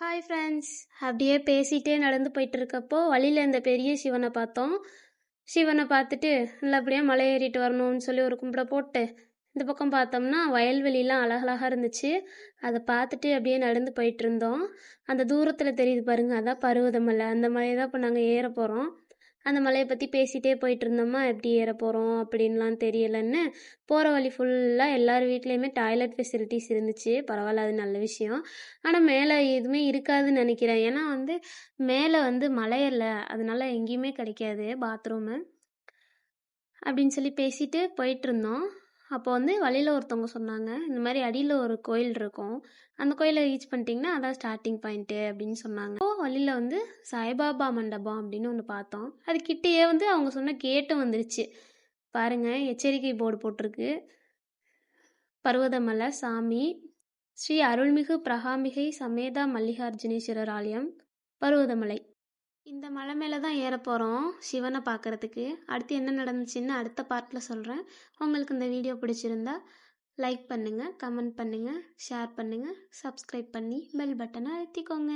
Hi friends. அப்படியே பேசிகிட்டே நடந்து போயிட்டு இருக்கப்போ வழியில் இந்த பெரிய சிவனை பார்த்தோம். சிவனை பார்த்துட்டு நல்லபடியாக மலை ஏறிட்டு வரணும்னு சொல்லி ஒரு கும்பிட போட்டு இந்த பக்கம் பார்த்தோம்னா வயல்வெளிலாம் அழகழகாக இருந்துச்சு. அதை பார்த்துட்டு அப்படியே நடந்து போயிட்டு இருந்தோம். அந்த தூரத்தில் தெரியுது பாருங்க, அதான் பருவதமலை. அந்த மலையை தான் இப்போ நாங்கள் ஏற போகிறோம். அந்த மலையை பற்றி பேசிகிட்டே போயிட்டு இருந்தோமா, எப்படி ஏற போகிறோம் அப்படின்லாம் தெரியலைன்னு போகிற வழி ஃபுல்லாக எல்லார் வீட்லேயுமே டாய்லெட் ஃபெசிலிட்டிஸ் இருந்துச்சு. பரவாயில்ல, அது நல்ல விஷயம். ஆனால் மேலே எதுவுமே இருக்காதுன்னு நினைக்கிறேன். ஏன்னா மேலே மலை இல்லை, அதனால எங்கேயுமே கிடைக்காது பாத்ரூமு அப்படின்னு சொல்லி பேசிட்டு போயிட்டு இருந்தோம். அப்போ வழியில் ஒருத்தவங்க சொன்னாங்க, இந்த மாதிரி அடியில் ஒரு கோயில் இருக்கும், அந்த கோயிலை ரீச் பண்ணிட்டீங்கன்னா அதான் ஸ்டார்டிங் பாயிண்ட்டு அப்படின்னு சொன்னாங்க. அப்போது வழியில் சாய்பாபா மண்டபம் அப்படின்னு ஒன்று பார்த்தோம். அது கிட்டேயே அவங்க சொன்ன கேட்டும் வந்துருச்சு. பாருங்கள், எச்சரிக்கை போர்டு போட்டிருக்கு. பர்வதமலை சாமி ஸ்ரீ அருள்மிகு பிரகாம்பிகை சமேதா மல்லிகார்ஜுனேஸ்வரர் ஆலயம், பர்வதமலை. இந்த மலை மேலே தான் ஏற போகிறோம் சிவனை பார்க்குறதுக்கு. அடுத்து என்ன நடந்துச்சுன்னு அடுத்த பார்ட்டில் சொல்கிறேன். உங்களுக்கு இந்த வீடியோ பிடிச்சிருந்தா லைக் பண்ணுங்கள், கமெண்ட் பண்ணுங்கள், ஷேர் பண்ணுங்கள், சப்ஸ்கிரைப் பண்ணி பெல் பட்டனை அழுத்திக்கோங்க.